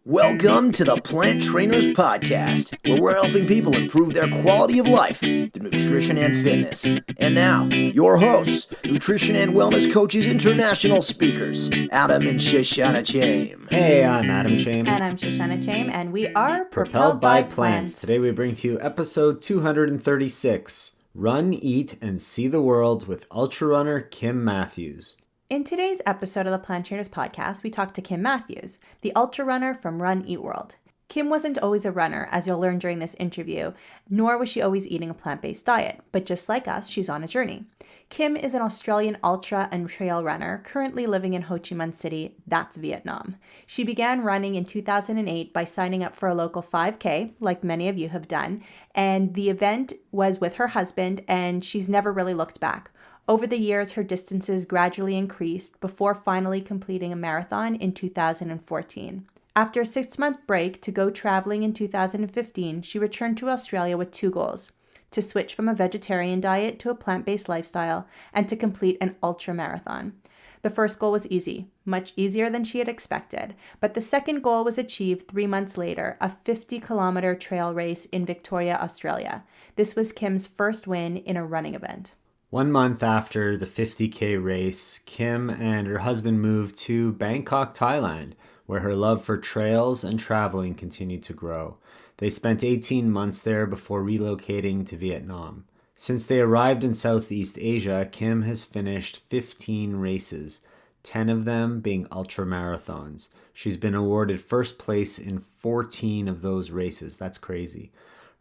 Welcome to the Plant Trainers Podcast, where we're helping people improve their quality of life through nutrition and fitness. And now, your hosts, nutrition and wellness coaches, international speakers, Adam and Shoshana Chaim. Hey, I'm Adam Chaim. And I'm Shoshana Chaim, and we are Propelled by Plants. Today we bring to you episode 236, Run, Eat, and See the World with Ultrarunner Kim Matthews. In today's episode of the Plant Trainers Podcast, we talk to Kim Matthews, the ultra-runner from Run, Eat World. Kim wasn't always a runner, as you'll learn during this interview, nor was she always eating a plant-based diet, but just like us, she's on a journey. Kim is an Australian ultra and trail runner, currently living in Ho Chi Minh City, that's Vietnam. She began running in 2008 by signing up for a local 5K, like many of you have done, and the event was with her husband, and she's never really looked back. Over the years, her distances gradually increased before finally completing a marathon in 2014. After a 6-month break to go traveling in 2015, she returned to Australia with 2 goals: to switch from a vegetarian diet to a plant-based lifestyle, and to complete an ultra marathon. The first goal was easy, much easier than she had expected, but the second goal was achieved 3 months later, a 50-kilometer trail race in Victoria, Australia. This was Kim's first win in a running event. 1 month after the 50K race, Kim and her husband moved to Bangkok, Thailand, where her love for trails and traveling continued to grow. They spent 18 months there before relocating to Vietnam. Since they arrived in Southeast Asia, Kim has finished 15 races, 10 of them being ultramarathons. She's been awarded first place in 14 of those races. That's crazy.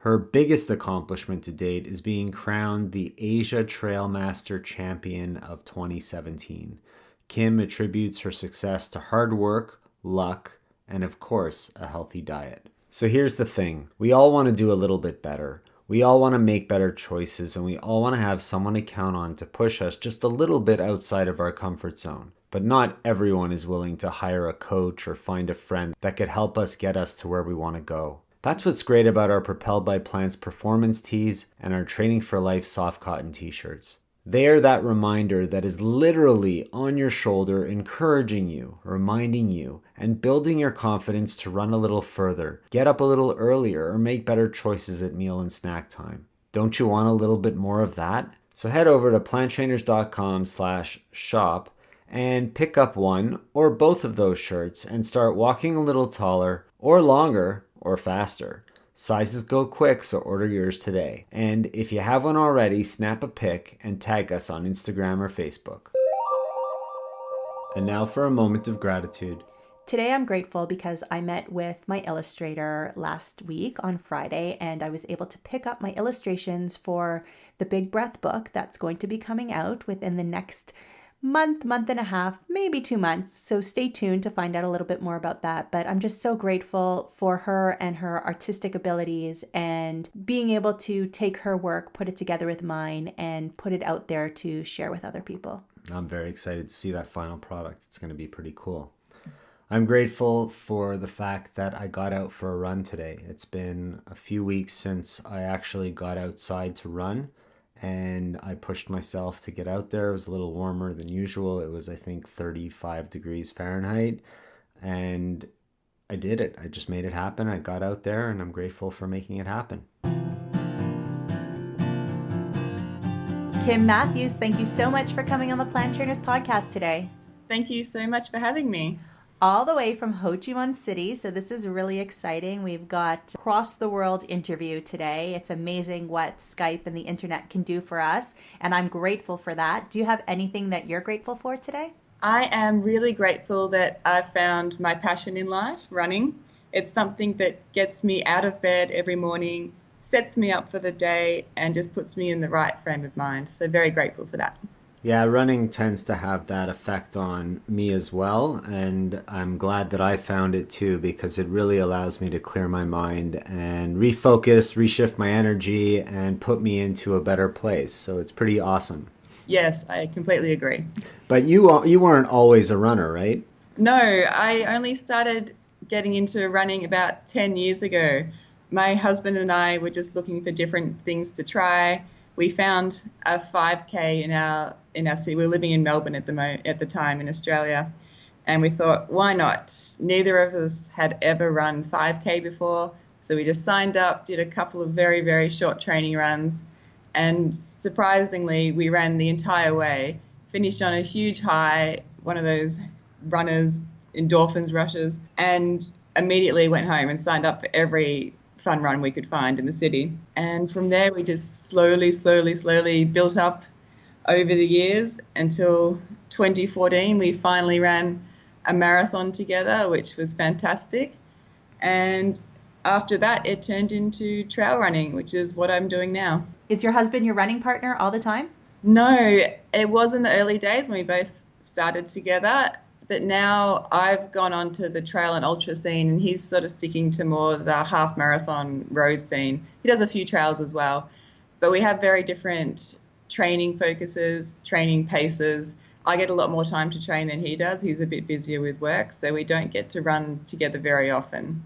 Her biggest accomplishment to date is being crowned the Asia Trailmaster Champion of 2017. Kim attributes her success to hard work, luck, and of course, a healthy diet. So here's the thing. We all want to do a little bit better. We all want to make better choices, and we all want to have someone to count on to push us just a little bit outside of our comfort zone. But not everyone is willing to hire a coach or find a friend that could help us get us to where we want to go. That's what's great about our Propelled by Plants performance tees and our Training for Life soft cotton t-shirts. They are that reminder that is literally on your shoulder, encouraging you, reminding you, and building your confidence to run a little further, get up a little earlier, or make better choices at meal and snack time. Don't you want a little bit more of that? So head over to planttrainers.com/shop and pick up one or both of those shirts and start walking a little taller or longer or faster. Sizes go quick, so order yours today. And if you have one already, snap a pic and tag us on Instagram or Facebook. And now for a moment of gratitude. Today I'm grateful because I met with my illustrator last week on Friday, and I was able to pick up my illustrations for the Big Breath book that's going to be coming out within the next month and a half, maybe 2 months. So stay tuned to find out a little bit more about that. But I'm just so grateful for her and her artistic abilities and being able to take her work, put it together with mine, and put it out there to share with other people. I'm very excited to see that final product. It's going to be pretty cool. I'm grateful for the fact that I got out for a run today. It's been a few weeks since I actually got outside to run, and I pushed myself to get out there. It was a little warmer than usual. It was, I think, 35 degrees Fahrenheit, and I did it. I just made it happen. I got out there, and I'm grateful for making it happen. Kim Matthews, thank you so much for coming on the Plant Trainers Podcast today. Thank you so much for having me. All the way from Ho Chi Minh City, so this is really exciting. We've got across the world interview today. It's amazing what Skype and the internet can do for us, and I'm grateful for that. Do you have anything that you're grateful for today? I am really grateful that I've found my passion in life, running. It's something that gets me out of bed every morning, sets me up for the day, and just puts me in the right frame of mind. So very grateful for that. Yeah, running tends to have that effect on me as well, and I'm glad that I found it too, because it really allows me to clear my mind and refocus, reshift my energy, and put me into a better place. So it's pretty awesome. Yes, I completely agree. But you weren't always a runner, right? No, I only started getting into running about 10 years ago. My husband and I were just looking for different things to try. We found a 5K in our city. We were living in Melbourne at the time in Australia, And we thought, why not? Neither of us had ever run 5K before. So we just signed up, did a couple of very, very short training runs. And surprisingly, we ran the entire way, finished on a huge high, one of those runners' endorphins rushes, and immediately went home and signed up for every fun run we could find in the city. And from there, we just slowly built up over the years until 2014, we finally ran a marathon together, which was fantastic. And after that, it turned into trail running, which is what I'm doing now. Is your husband your running partner all the time? No, it was in the early days when we both started together. But now I've gone on to the trail and ultra scene, and he's sort of sticking to more the half marathon road scene. He does a few trails as well, but we have very different training focuses, training paces. I get a lot more time to train than he does. He's a bit busier with work, so we don't get to run together very often.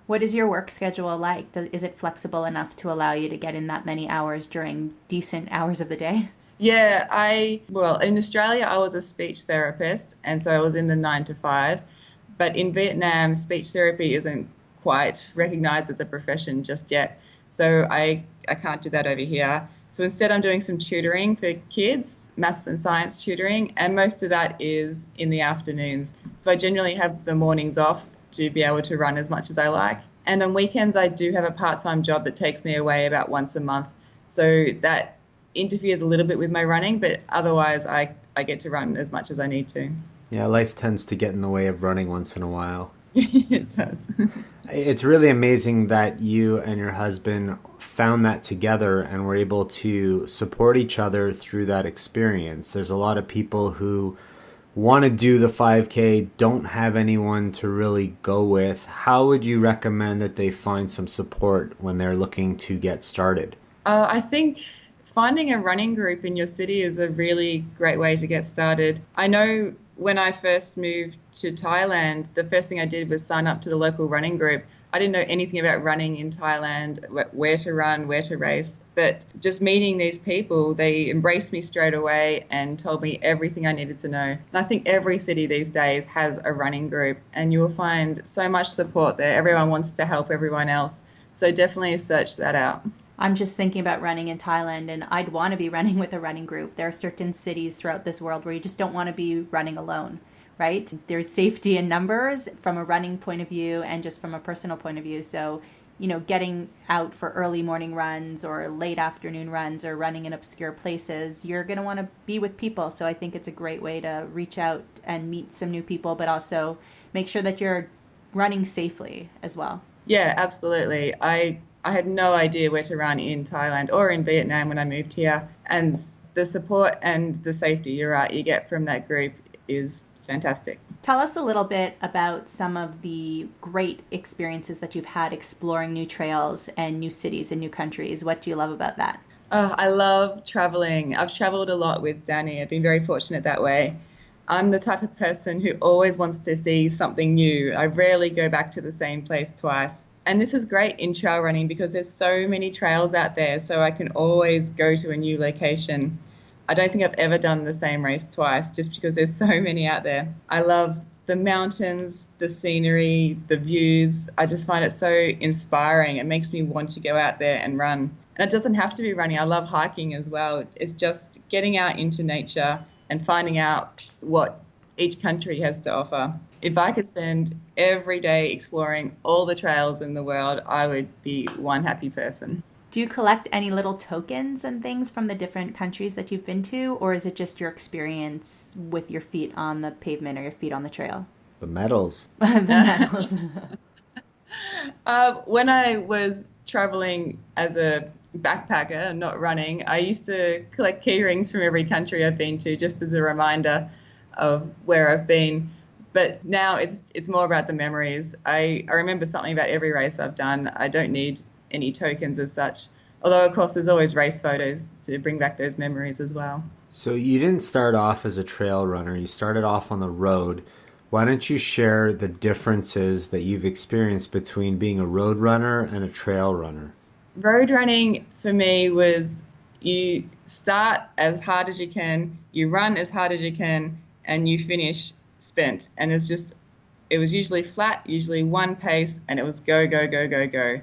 What is your work schedule like? Is it flexible enough to allow you to get in that many hours during decent hours of the day? Yeah, in Australia, I was a speech therapist, and so I was in the 9 to 5. But in Vietnam, speech therapy isn't quite recognized as a profession just yet. So I can't do that over here. So instead, I'm doing some tutoring for kids, maths and science tutoring, and most of that is in the afternoons. So I generally have the mornings off to be able to run as much as I like. And on weekends, I do have a part-time job that takes me away about once a month. So that interferes a little bit with my running, but otherwise I get to run as much as I need to. Yeah, life tends to get in the way of running once in a while. It does. It's really amazing that you and your husband found that together and were able to support each other through that experience. There's a lot of people who want to do the 5K, don't have anyone to really go with. How would you recommend that they find some support when they're looking to get started? I think finding a running group in your city is a really great way to get started. I know when I first moved to Thailand, the first thing I did was sign up to the local running group. I didn't know anything about running in Thailand, where to run, where to race, but just meeting these people, they embraced me straight away and told me everything I needed to know. And I think every city these days has a running group, and you will find so much support there. Everyone wants to help everyone else. So definitely search that out. I'm just thinking about running in Thailand, and I'd want to be running with a running group. There are certain cities throughout this world where you just don't want to be running alone, right? There's safety in numbers from a running point of view and just from a personal point of view. So, getting out for early morning runs or late afternoon runs or running in obscure places, you're going to want to be with people. So I think it's a great way to reach out and meet some new people, but also make sure that you're running safely as well. Yeah, absolutely. I had no idea where to run in Thailand or in Vietnam when I moved here. And the support and the safety, you're right, you get from that group is fantastic. Tell us a little bit about some of the great experiences that you've had exploring new trails and new cities and new countries. What do you love about that? I love traveling. I've traveled a lot with Danny. I've been very fortunate that way. I'm the type of person who always wants to see something new. I rarely go back to the same place twice. And this is great in trail running because there's so many trails out there, so I can always go to a new location. I don't think I've ever done the same race twice just because there's so many out there. I love the mountains, the scenery, the views. I just find it so inspiring. It makes me want to go out there and run. And it doesn't have to be running. I love hiking as well. It's just getting out into nature and finding out what each country has to offer. If I could spend every day exploring all the trails in the world, I would be one happy person. Do you collect any little tokens and things from the different countries that you've been to, or is it just your experience with your feet on the pavement or your feet on the trail? The medals. The medals. When I was traveling as a backpacker, not running, I used to collect key rings from every country I've been to just as a reminder of where I've been. But now it's more about the memories. I remember something about every race I've done. I don't need any tokens as such. Although, of course, there's always race photos to bring back those memories as well. So you didn't start off as a trail runner. You started off on the road. Why don't you share the differences that you've experienced between being a road runner and a trail runner? Road running for me was you start as hard as you can, you run as hard as you can, and you finish spent. And it was usually flat, usually one pace, and it was go, go, go, go, go.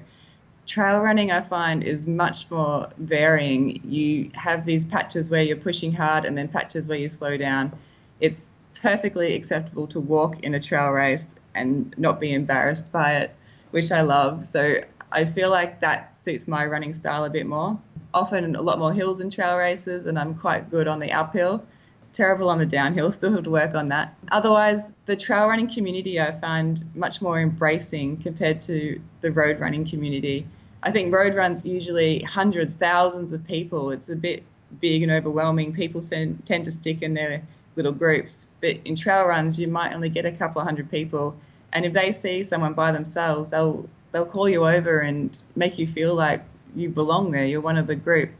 Trail running, I find, is much more varying. You have these patches where you're pushing hard and then patches where you slow down. It's perfectly acceptable to walk in a trail race and not be embarrassed by it, which I love. So I feel like that suits my running style a bit more. Often a lot more hills in trail races, and I'm quite good on the uphill. Terrible on the downhill, still have to work on that. Otherwise, the trail running community I find much more embracing compared to the road running community. I think road runs usually hundreds, thousands of people. It's a bit big and overwhelming. People tend to stick in their little groups. But in trail runs, you might only get a couple of hundred people. And if they see someone by themselves, they'll call you over and make you feel like you belong there. You're one of the group.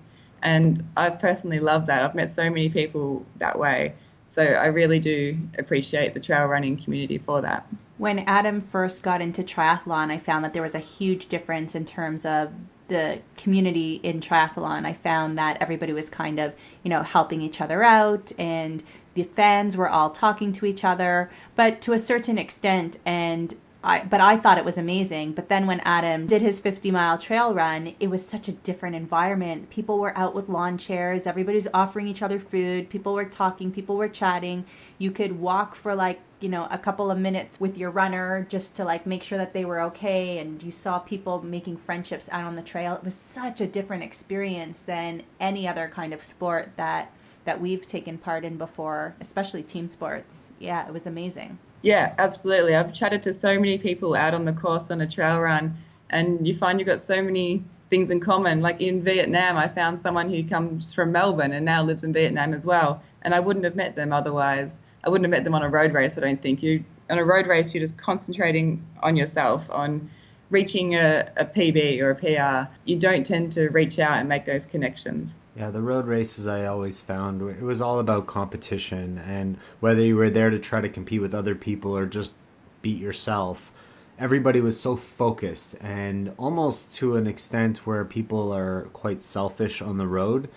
And I personally love that. I've met so many people that way. So I really do appreciate the trail running community for that. When Adam first got into triathlon, I found that there was a huge difference in terms of the community in triathlon. I found that everybody was kind of, helping each other out, and the fans were all talking to each other, but to a certain extent. But I thought it was amazing. But then when Adam did his 50-mile trail run, it was such a different environment. People were out with lawn chairs. Everybody's offering each other food. People were talking. People were chatting. You could walk for a couple of minutes with your runner just to make sure that they were okay. And you saw people making friendships out on the trail. It was such a different experience than any other kind of sport that we've taken part in before, especially team sports. Yeah, it was amazing. Yeah, absolutely. I've chatted to so many people out on the course on a trail run, and you find you've got so many things in common. Like in Vietnam, I found someone who comes from Melbourne and now lives in Vietnam as well, and I wouldn't have met them otherwise. I wouldn't have met them on a road race, I don't think. On a road race, you're just concentrating on yourself, on reaching a PB or a PR. You don't tend to reach out and make those connections. Yeah, the road races I always found, it was all about competition, and whether you were there to try to compete with other people or just beat yourself, everybody was so focused, and almost to an extent where people are quite selfish on the road.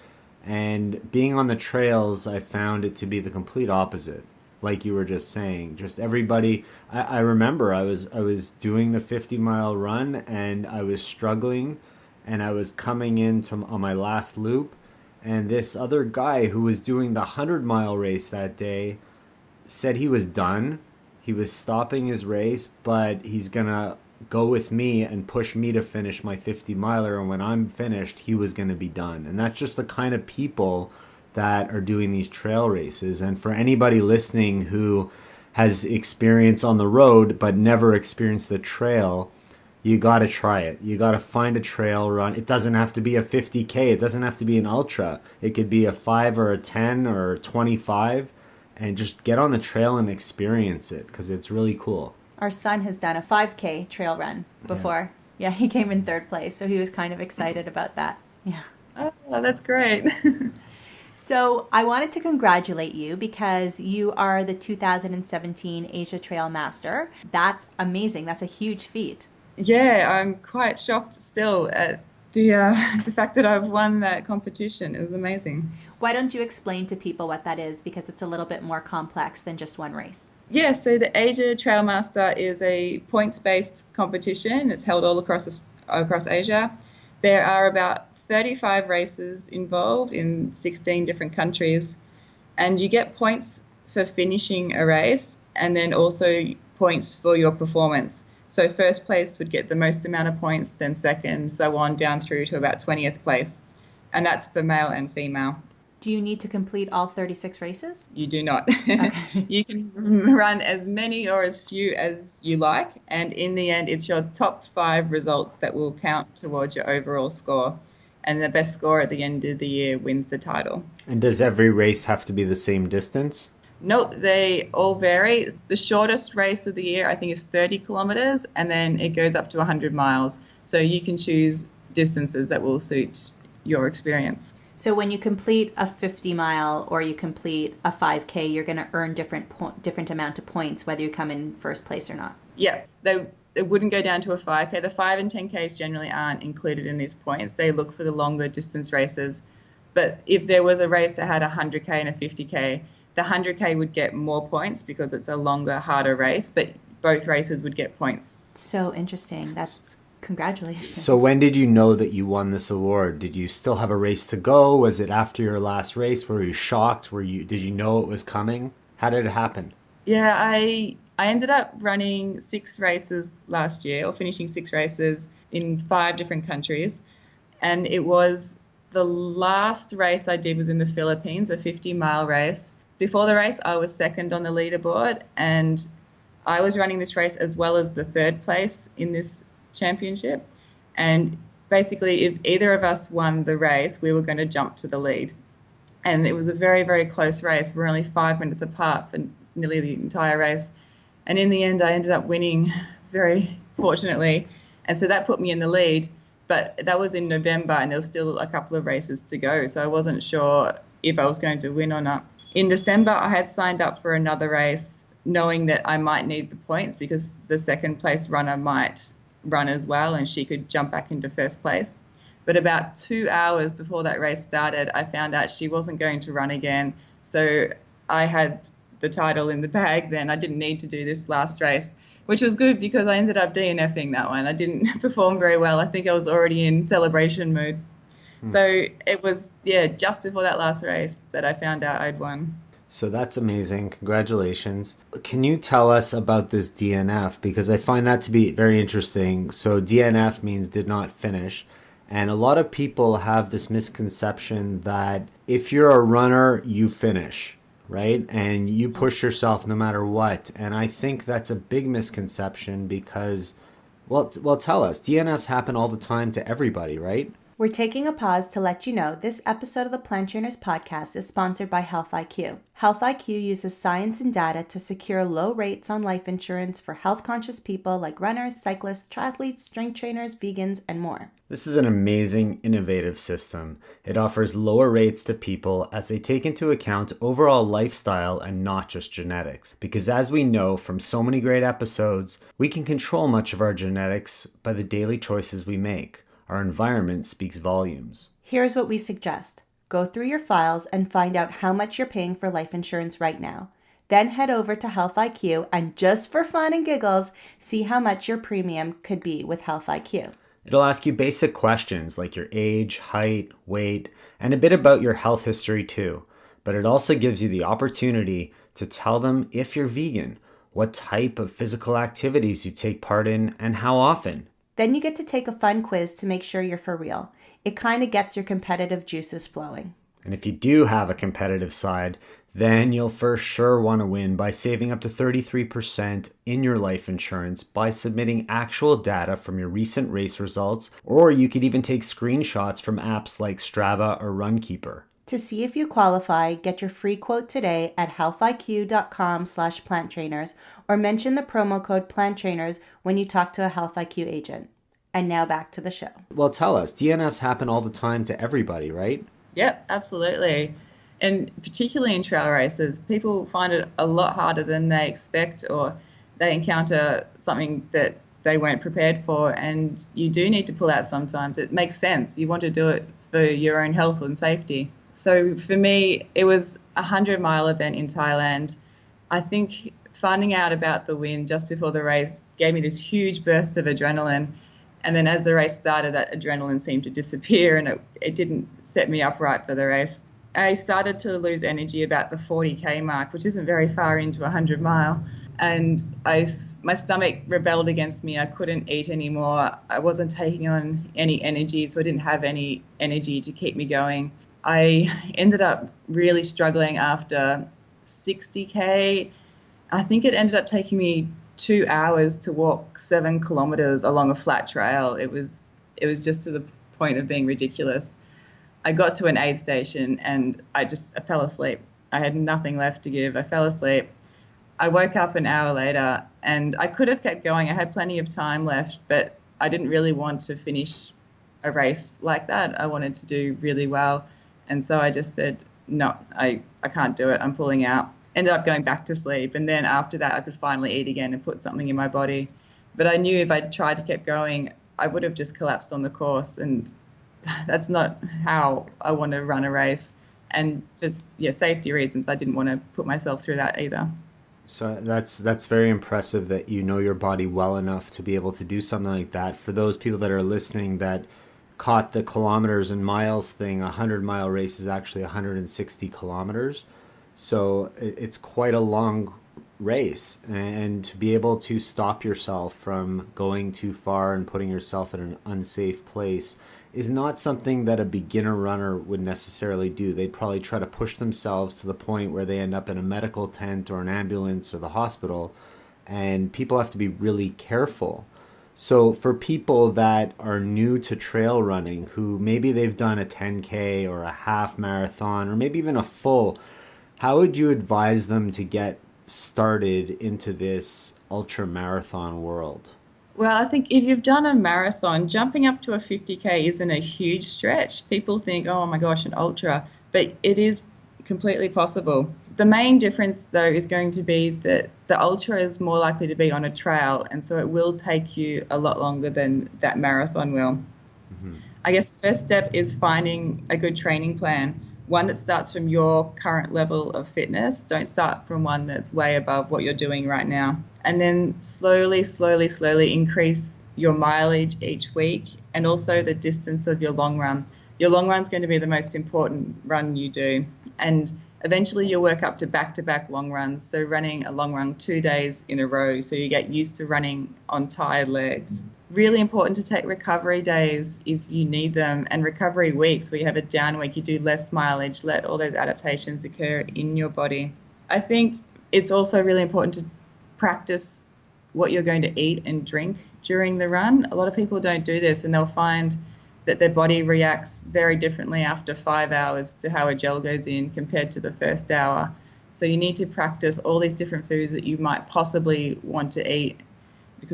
And being on the trails, I found it to be the complete opposite. Like you were just saying, just everybody. I remember I was doing the 50-mile run, and I was struggling, and I was coming on my last loop, and this other guy who was doing the 100-mile race that day said he was done. He was stopping his race, but he's gonna go with me and push me to finish my 50-miler, and when I'm finished, he was gonna be done. And that's just the kind of people that are doing these trail races. And for anybody listening who has experience on the road but never experienced the trail, you got to try it. You got to find a trail run. It doesn't have to be a 50K. It doesn't have to be an ultra. It could be a 5 or a 10 or 25, and just get on the trail and experience it, because it's really cool. Our son has done a 5K trail run before. Yeah, he came in 3rd place, so he was kind of excited about that. Yeah. Oh, that's great. So I wanted to congratulate you because you are the 2017 Asia Trail Master. That's amazing. That's a huge feat. Yeah, I'm quite shocked still at the fact that I've won that competition. It was amazing. Why don't you explain to people what that is, because it's a little bit more complex than just one race. Yeah, so the Asia Trail Master is a points-based competition. It's held all across Asia. There are about 35 races involved in 16 different countries, and you get points for finishing a race and then also points for your performance. So 1st place would get the most amount of points, then 2nd, so on down through to about 20th place. And that's for male and female. Do you need to complete all 36 races? You do not. Okay. You can run as many or as few as you like. And in the end, it's your top 5 results that will count towards your overall score. And the best score at the end of the year wins the title. And does every race have to be the same distance? Nope, they all vary. The shortest race of the year, I think, is 30 kilometers, and then it goes up to 100 miles. So you can choose distances that will suit your experience. So when you complete a 50-mile or you complete a 5K, you're going to earn different amount of points, whether you come in 1st place or not. Yeah, it wouldn't go down to a 5K. The 5 and 10Ks generally aren't included in these points. They look for the longer distance races. But if there was a race that had a 100K and a 50K, The 100K would get more points because it's a longer, harder race, but both races would get points. So interesting. That's congratulations. So when did you know that you won this award? Did you still have a race to go? Was it after your last race? Were you shocked? Did you know it was coming? How did it happen? Yeah, I ended up running 6 races last year, or finishing 6 races in 5 different countries. And it was the last race I did was in the Philippines, a 50-mile race. Before the race, I was second on the leaderboard, and I was running this race as well as the 3rd place in this championship. And basically, if either of us won the race, we were going to jump to the lead. And it was a very, very close race. We're only 5 minutes apart for nearly the entire race. And in the end, I ended up winning, very fortunately. And so that put me in the lead. But that was in November, and there was still a couple of races to go. So I wasn't sure if I was going to win or not. In December, I had signed up for another race, knowing that I might need the points because the 2nd place runner might run as well, and she could jump back into 1st place. But about 2 hours before that race started, I found out she wasn't going to run again. So I had the title in the bag then. I didn't need to do this last race, which was good because I ended up DNFing that one. I didn't perform very well. I think I was already in celebration mood. So it was, just before that last race that I found out I'd won. So that's amazing. Congratulations. Can you tell us about this DNF? Because I find that to be very interesting. So DNF means did not finish. And a lot of people have this misconception that if you're a runner, you finish, right? And you push yourself no matter what. And I think that's a big misconception because, well, tell us, DNFs happen all the time to everybody, right? We're taking a pause to let you know this episode of the Plant Trainers podcast is sponsored by Health IQ. Health IQ uses science and data to secure low rates on life insurance for health-conscious people like runners, cyclists, triathletes, strength trainers, vegans, and more. This is an amazing, innovative system. It offers lower rates to people as they take into account overall lifestyle and not just genetics. Because as we know from so many great episodes, we can control much of our genetics by the daily choices we make. Our environment speaks volumes. Here's what we suggest. Go through your files and find out how much you're paying for life insurance right now. Then head over to Health IQ and just for fun and giggles, see how much your premium could be with Health IQ. It'll ask you basic questions like your age, height, weight, and a bit about your health history too. But it also gives you the opportunity to tell them if you're vegan, what type of physical activities you take part in, and how often. Then you get to take a fun quiz to make sure you're for real. It kind of gets your competitive juices flowing. And if you do have a competitive side, then you'll for sure want to win by saving up to 33% in your life insurance by submitting actual data from your recent race results, or you could even take screenshots from apps like Strava or Runkeeper. To see if you qualify, get your free quote today at healthiq.com/planttrainers or mention the promo code planttrainers when you talk to a Health IQ agent. And now back to the show. Well, tell us, DNFs happen all the time to everybody, right? Yep, absolutely. And particularly in trail races, people find it a lot harder than they expect, or they encounter something that they weren't prepared for, and you do need to pull out sometimes. It makes sense. You want to do it for your own health and safety. So for me, it was a 100-mile event in Thailand. I think finding out about the win just before the race gave me this huge burst of adrenaline. And then as the race started, that adrenaline seemed to disappear, and it didn't set me up right for the race. I started to lose energy about the 40K mark, which isn't very far into a 100-mile. And my stomach rebelled against me. I couldn't eat anymore. I wasn't taking on any energy, so I didn't have any energy to keep me going. I ended up really struggling after 60K. I think it ended up taking me 2 hours to walk 7 kilometers along a flat trail. It was just to the point of being ridiculous. I got to an aid station and I fell asleep. I had nothing left to give. I fell asleep. I woke up an hour later and I could have kept going. I had plenty of time left, but I didn't really want to finish a race like that. I wanted to do really well. And so I just said, no, I can't do it. I'm pulling out. Ended up going back to sleep. And then after that, I could finally eat again and put something in my body. But I knew if I tried to keep going, I would have just collapsed on the course. And that's not how I want to run a race. And there's safety reasons, I didn't want to put myself through that either. So that's very impressive that you know your body well enough to be able to do something like that. For those people that are listening that caught the kilometers and miles thing, 100-mile race is actually 160 kilometers. So it's quite a long race, and to be able to stop yourself from going too far and putting yourself in an unsafe place is not something that a beginner runner would necessarily do. They'd probably try to push themselves to the point where they end up in a medical tent or an ambulance or the hospital, and people have to be really careful. So for people that are new to trail running, who maybe they've done a 10K or a half marathon or maybe even a full, how would you advise them to get started into this ultra marathon world? Well, I think if you've done a marathon, jumping up to a 50K isn't a huge stretch. People think, oh my gosh, an ultra, but it is completely possible. The main difference, though, is going to be that the ultra is more likely to be on a trail, and so it will take you a lot longer than that marathon will. Mm-hmm. I guess the first step is finding a good training plan, one that starts from your current level of fitness. Don't start from one that's way above what you're doing right now. And then slowly increase your mileage each week, and also the distance of your long run. Your long run is going to be the most important run you do. And eventually you'll work up to back-to-back long runs, so running a long run 2 days in a row, so you get used to running on tired legs. Really important to take recovery days if you need them, and recovery weeks where you have a down week, you do less mileage, let all those adaptations occur in your body. I think it's also really important to practice what you're going to eat and drink during the run. A lot of people don't do this, and they'll find that their body reacts very differently after 5 hours to how a gel goes in compared to the first hour. So you need to practice all these different foods that you might possibly want to eat,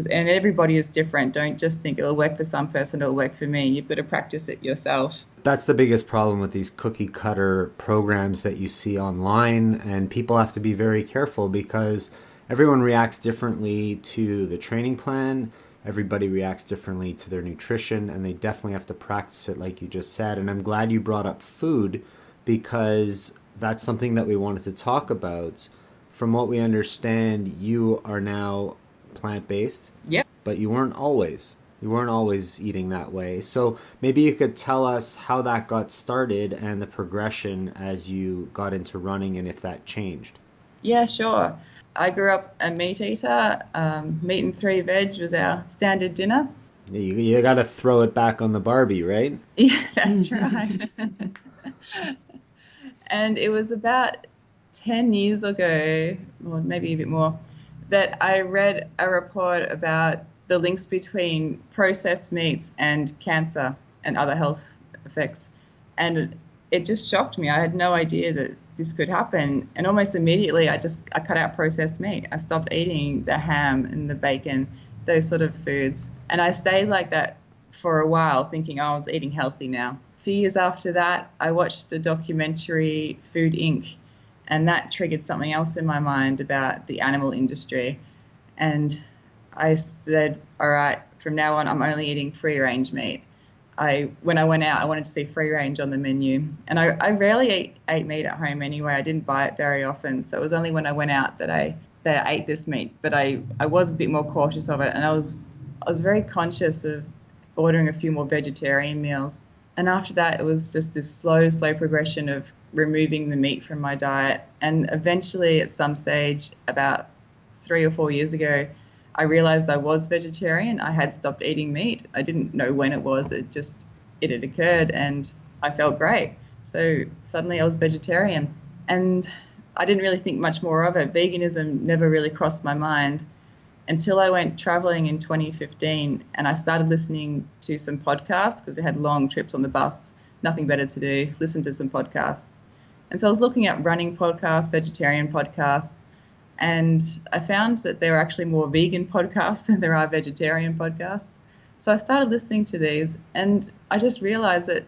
and everybody is different. Don't just think it'll work for some person, it'll work for me. You've got to practice it yourself. That's the biggest problem with these cookie cutter programs that you see online, and people have to be very careful because everyone reacts differently to the training plan. Everybody reacts differently to their nutrition, and they definitely have to practice it like you just said. And I'm glad you brought up food, because that's something that we wanted to talk about. From what we understand, you are now plant-based. Yep. But you weren't always. You weren't always eating that way. So maybe you could tell us how that got started and the progression as you got into running, and if that changed. Yeah, sure. I grew up a meat eater. Meat and 3 veg was our standard dinner. You got to throw it back on the Barbie, right? Yeah, that's right. And it was about 10 years ago, or maybe a bit more, that I read a report about the links between processed meats and cancer and other health effects. And it just shocked me. I had no idea that this could happen. And almost immediately I cut out processed meat. I stopped eating the ham and the bacon, those sort of foods. And I stayed like that for a while, thinking, I was eating healthy now. A few years after that, I watched a documentary, Food Inc., and that triggered something else in my mind about the animal industry. And I said, all right, from now on, I'm only eating free-range meat. When I went out, I wanted to see free range on the menu. And I rarely ate meat at home anyway. I didn't buy it very often. So it was only when I went out that I ate this meat. But I was a bit more cautious of it. And I was very conscious of ordering a few more vegetarian meals. And after that, it was just this slow progression of removing the meat from my diet. And eventually, at some stage, about 3 or 4 years ago, I realized I was vegetarian. I had stopped eating meat. I didn't know when it was. It had occurred, and I felt great. So suddenly I was vegetarian, and I didn't really think much more of it. Veganism never really crossed my mind until I went traveling in 2015, and I started listening to some podcasts because I had long trips on the bus, nothing better to do, listen to some podcasts. And so I was looking at running podcasts, vegetarian podcasts, and I found that there are actually more vegan podcasts than there are vegetarian podcasts. So I started listening to these, and I just realized that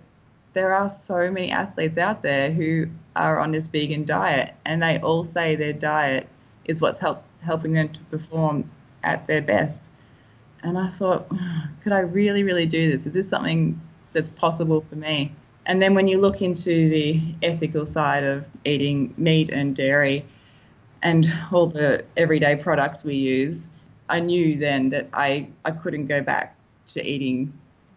there are so many athletes out there who are on this vegan diet, and they all say their diet is what's helping them to perform at their best. And I thought, could I really, really do this? Is this something that's possible for me? And then when you look into the ethical side of eating meat and dairy and all the everyday products we use, I knew then that I couldn't go back to eating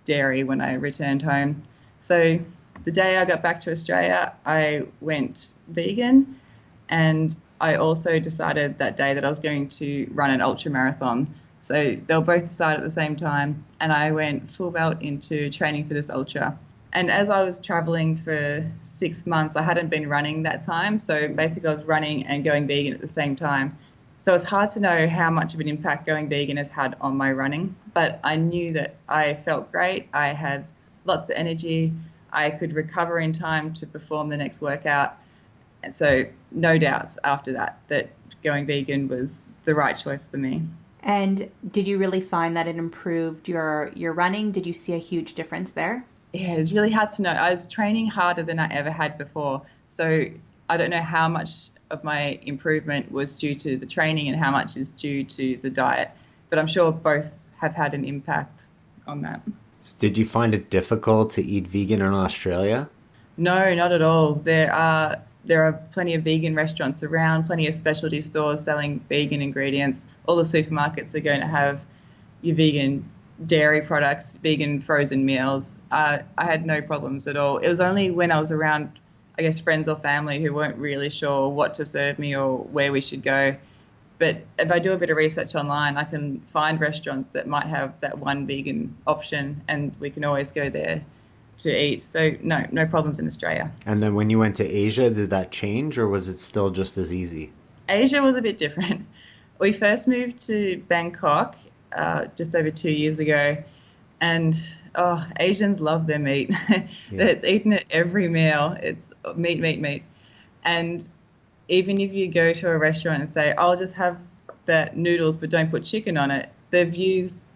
dairy when I returned home. So the day I got back to Australia, I went vegan, and I also decided that day that I was going to run an ultramarathon. So they were both decided at the same time, and I went full belt into training for this ultra. And as I was traveling for 6 months, I hadn't been running that time. So basically I was running and going vegan at the same time. So it's hard to know how much of an impact going vegan has had on my running. But I knew that I felt great. I had lots of energy. I could recover in time to perform the next workout. And so no doubts after that going vegan was the right choice for me. And did you really find that it improved your running? Did you see a huge difference there? Yeah, it's really hard to know. I was training harder than I ever had before. So I don't know how much of my improvement was due to the training and how much is due to the diet. But I'm sure both have had an impact on that. Did you find it difficult to eat vegan in Australia? No, not at all. There are plenty of vegan restaurants around, plenty of specialty stores selling vegan ingredients. All the supermarkets are going to have your vegan dairy products, vegan frozen meals. I had no problems at all. It was only when I was around, I guess, friends or family who weren't really sure what to serve me or where we should go. But if I do a bit of research online, I can find restaurants that might have that one vegan option, and we can always go there to eat. So no problems in Australia. And then when you went to Asia, did that change, or was it still just as easy? Asia was a bit different. We first moved to Bangkok just over 2 years ago, and Asians love their meat. Yeah. It's eaten at every meal. It's meat. And even if you go to a restaurant and say, I'll just have the noodles but don't put chicken on it, they've used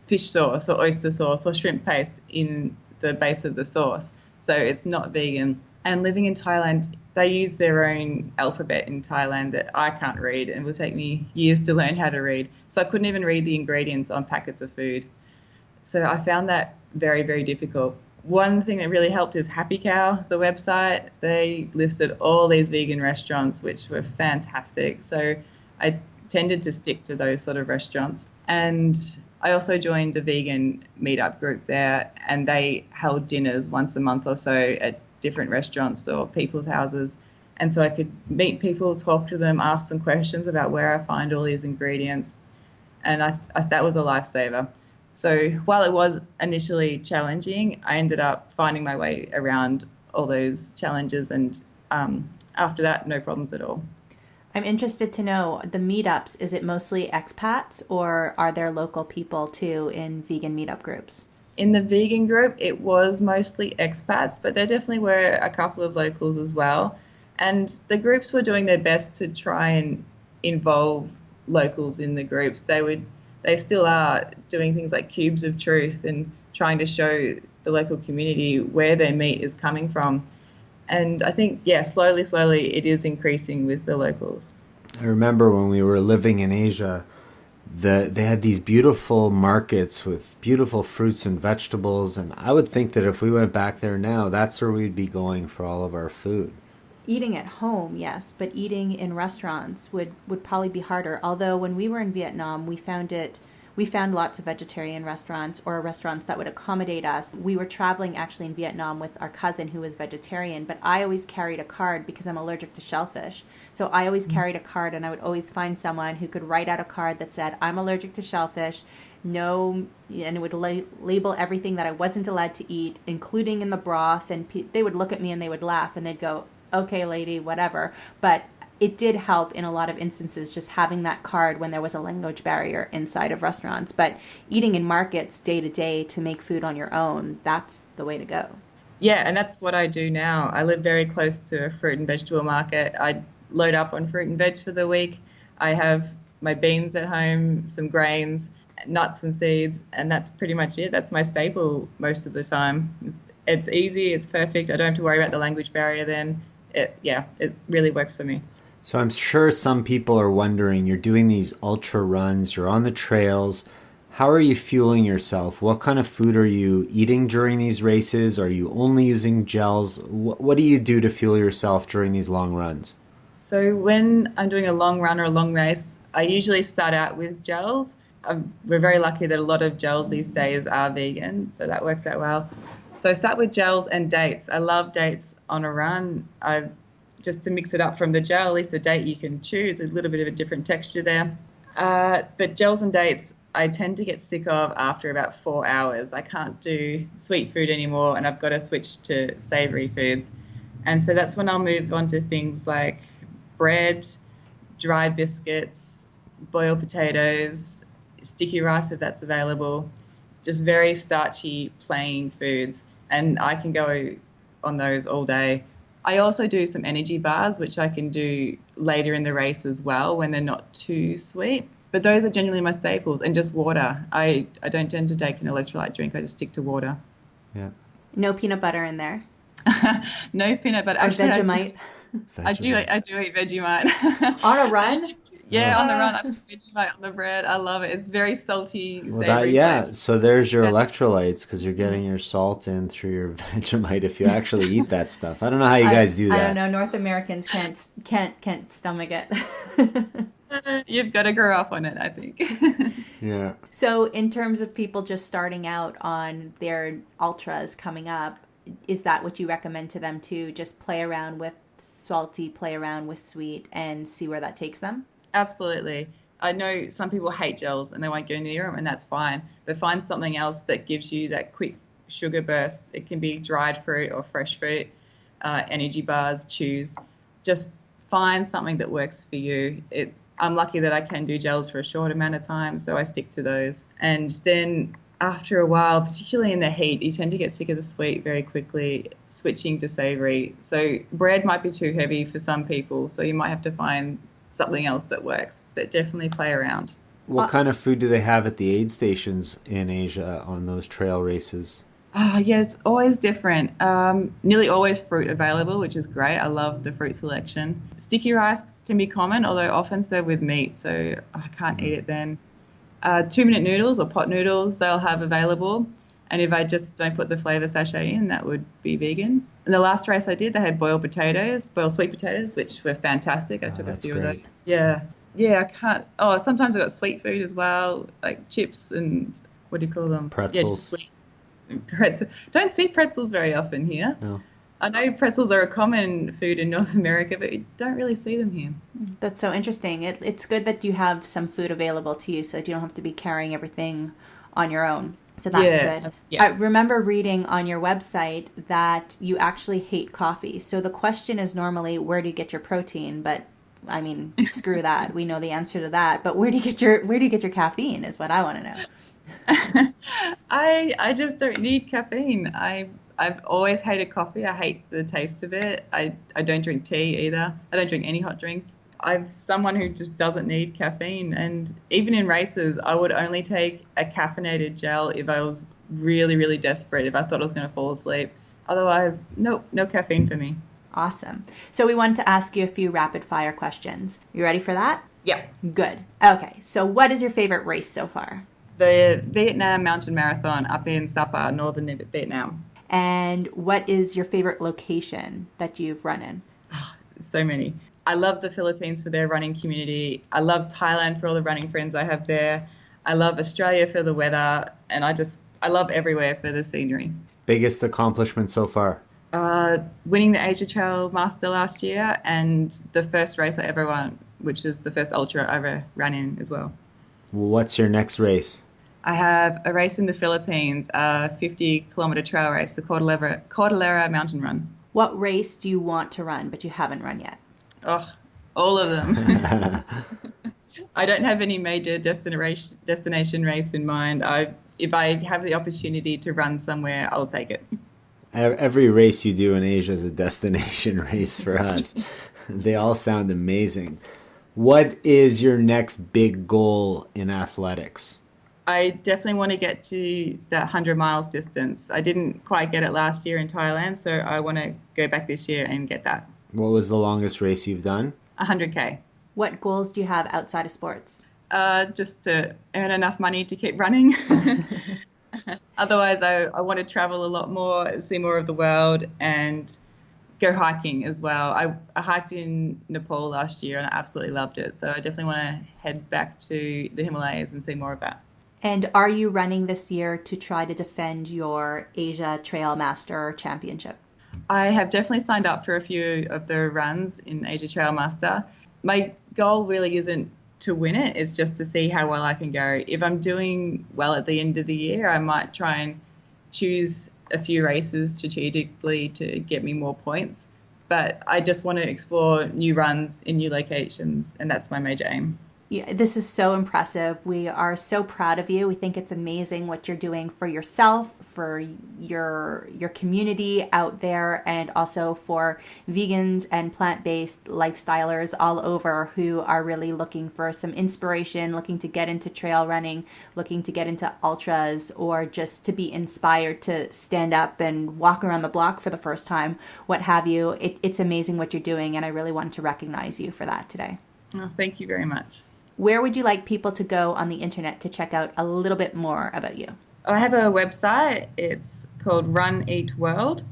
fish sauce or oyster sauce or shrimp paste in the base of the sauce. So it's not vegan. And living in Thailand, they use their own alphabet in Thailand that I can't read, and will take me years to learn how to read. So I couldn't even read the ingredients on packets of food. So I found that very, very difficult. One thing that really helped is Happy Cow, the website. They listed all these vegan restaurants, which were fantastic. So I tended to stick to those sort of restaurants. And I also joined a vegan meetup group there, and they held dinners once a month or so at different restaurants or people's houses. And so I could meet people, talk to them, ask them questions about where I find all these ingredients. And I that was a lifesaver. So while it was initially challenging, I ended up finding my way around all those challenges. And after that, no problems at all. I'm interested to know, the meetups, is it mostly expats, or are there local people too in vegan meetup groups? In the vegan group, it was mostly expats, but there definitely were a couple of locals as well. And the groups were doing their best to try and involve locals in the groups. They still are doing things like cubes of truth and trying to show the local community where their meat is coming from. And I think, slowly it is increasing with the locals. I remember when we were living in Asia, they had these beautiful markets with beautiful fruits and vegetables, and I would think that if we went back there now, that's where we'd be going for all of our food. Eating at home, yes, but eating in restaurants would probably be harder. Although when we were in Vietnam, we found lots of vegetarian restaurants, or restaurants that would accommodate us. We were traveling actually in Vietnam with our cousin who was vegetarian, but I always carried a card because I'm allergic to shellfish. So I always carried a card, and I would always find someone who could write out a card that said, I'm allergic to shellfish, no, and it would label everything that I wasn't allowed to eat, including in the broth. And they would look at me and they would laugh and they'd go, okay, lady, whatever. But it did help in a lot of instances just having that card when there was a language barrier inside of restaurants. But eating in markets day to day to make food on your own, that's the way to go. Yeah, and that's what I do now. I live very close to a fruit and vegetable market. I load up on fruit and veg for the week. I have my beans at home, some grains, nuts and seeds, and that's pretty much it. That's my staple most of the time. It's easy, it's perfect. I don't have to worry about the language barrier then. It really works for me. So I'm sure some people are wondering, you're doing these ultra runs, you're on the trails. How are you fueling yourself? What kind of food are you eating during these races? Are you only using gels? What do you do to fuel yourself during these long runs? So when I'm doing a long run or a long race, I usually start out with gels. We're very lucky that a lot of gels these days are vegan, so that works out well. So I start with gels and dates. I love dates on a run. Just to mix it up from the gel, at least the date you can choose, a little bit of a different texture there. But gels and dates, I tend to get sick of after about 4 hours. I can't do sweet food anymore, and I've got to switch to savory foods. And so that's when I'll move on to things like bread, dry biscuits, boiled potatoes, sticky rice if that's available, just very starchy, plain foods. And I can go on those all day. I also do some energy bars, which I can do later in the race as well when they're not too sweet. But those are generally my staples, and just water. I don't tend to take an electrolyte drink. I just stick to water. Yeah. No peanut butter in there. No peanut butter. Or Vegemite. I do eat Vegemite. On a run? Yeah, on the run. I put Vegemite on the bread. I love it. It's very salty, savory. So there's your electrolytes, because you're getting your salt in through your Vegemite if you actually eat that stuff. I don't know how you guys do that. I don't know. North Americans can't stomach it. You've got to grow up on it, I think. Yeah. So in terms of people just starting out on their ultras coming up, is that what you recommend to them too? Just play around with salty, play around with sweet, and see where that takes them? Absolutely. I know some people hate gels and they won't go near them, and that's fine. But find something else that gives you that quick sugar burst. It can be dried fruit or fresh fruit, energy bars, chews. Just find something that works for you. I'm lucky that I can do gels for a short amount of time, so I stick to those. And then after a while, particularly in the heat, you tend to get sick of the sweet very quickly, switching to savory. So bread might be too heavy for some people, so you might have to find something else that works, but definitely play around. What kind of food do they have at the aid stations in Asia on those trail races? Yeah, it's always different. Nearly always fruit available, which is great. I love the fruit selection. Sticky rice can be common, although often served with meat, so I can't eat it then. 2-minute noodles or pot noodles they'll have available. And if I just don't put the flavour sachet in, that would be vegan. In the last race I did, they had boiled sweet potatoes, which were fantastic. I took a few of those. Yeah, I can't. Oh, sometimes I've got sweet food as well, like chips and what do you call them? Pretzels. Yeah, just sweet. Don't see pretzels very often here. No. I know pretzels are a common food in North America, but you don't really see them here. That's so interesting. It's good that you have some food available to you so that you don't have to be carrying everything on your own. So that's good. Yeah. I remember reading on your website that you actually hate coffee. So the question is normally, where do you get your protein? But I mean, screw that. We know the answer to that. But where do you get your caffeine is what I want to know. I just don't need caffeine. I've always hated coffee. I hate the taste of it. I don't drink tea either. I don't drink any hot drinks. I'm someone who just doesn't need caffeine. And even in races, I would only take a caffeinated gel if I was really, really desperate, if I thought I was going to fall asleep. Otherwise, no caffeine for me. Awesome. So we wanted to ask you a few rapid fire questions. You ready for that? Yeah. Good. Okay. So what is your favorite race so far? The Vietnam Mountain Marathon up in Sapa, northern Vietnam. And what is your favorite location that you've run in? Oh, so many. I love the Philippines for their running community. I love Thailand for all the running friends I have there. I love Australia for the weather. And I love everywhere for the scenery. Biggest accomplishment so far? Winning the Asia Trail Master last year, and the first race I ever won, which is the first ultra I ever ran in as well. What's your next race? I have a race in the Philippines, a 50-kilometer trail race, the Cordillera Mountain Run. What race do you want to run but you haven't run yet? Oh, all of them. I don't have any major destination race in mind. If I have the opportunity to run somewhere, I'll take it. Every race you do in Asia is a destination race for us. They all sound amazing. What is your next big goal in athletics? I definitely want to get to that 100 miles distance. I didn't quite get it last year in Thailand, so I want to go back this year and get that. What was the longest race you've done? 100K. What goals do you have outside of sports? just to earn enough money to keep running. Otherwise, I want to travel a lot more, see more of the world, and go hiking as well. I hiked in Nepal last year and I absolutely loved it. So I definitely want to head back to the Himalayas and see more of that. And are you running this year to try to defend your Asia Trail Master Championship? I have definitely signed up for a few of the runs in Asia Trail Master. My goal really isn't to win it, it's just to see how well I can go. If I'm doing well at the end of the year, I might try and choose a few races strategically to get me more points. But I just want to explore new runs in new locations, and that's my major aim. Yeah, this is so impressive. We are so proud of you. We think it's amazing what you're doing for yourself, for your community out there, and also for vegans and plant-based lifestylers all over who are really looking for some inspiration, looking to get into trail running, looking to get into ultras, or just to be inspired to stand up and walk around the block for the first time, what have you. It's amazing what you're doing, and I really wanted to recognize you for that today. Oh, thank you very much. Where would you like people to go on the internet to check out a little bit more about you? I have a website. It's called Run Eat World,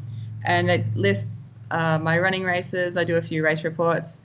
and it lists my running races. I do a few race reports,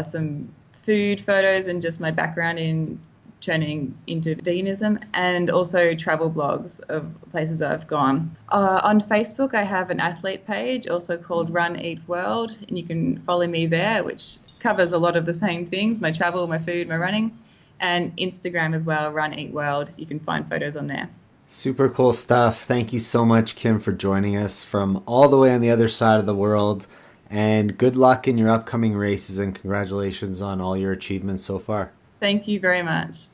some food photos, and just my background in turning into veganism, and also travel blogs of places I've gone. On Facebook, I have an athlete page also called Run Eat World, and you can follow me there, which covers a lot of the same things, my travel, my food, my running, and Instagram as well, Run Eat World. You can find photos on there. Super cool stuff. Thank you so much, Kim, for joining us from all the way on the other side of the world. And good luck in your upcoming races, and congratulations on all your achievements so far. Thank you very much.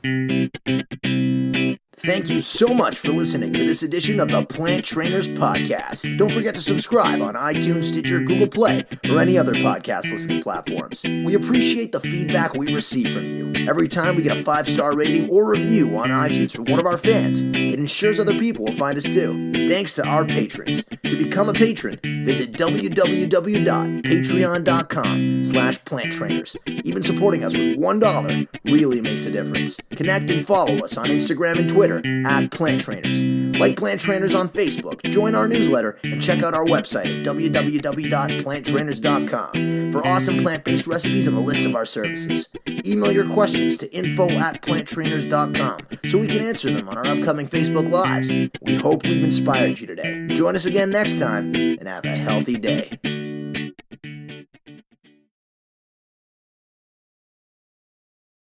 Thank you so much for listening to this edition of the Plant Trainers Podcast. Don't forget to subscribe on iTunes, Stitcher, Google Play, or any other podcast listening platforms. We appreciate the feedback we receive from you. Every time we get a 5-star rating or review on iTunes from one of our fans, it ensures other people will find us too. Thanks to our patrons. To become a patron, visit www.patreon.com/planttrainers. Even supporting us with $1 really makes a difference. Connect and follow us on Instagram and Twitter @PlantTrainers. Like Plant Trainers on Facebook, join our newsletter, and check out our website at www.planttrainers.com for awesome plant-based recipes and a list of our services. Email your questions to info@planttrainers.com so we can answer them on our upcoming Facebook Lives. We hope we've inspired you today. Join us again next time, and have a healthy day.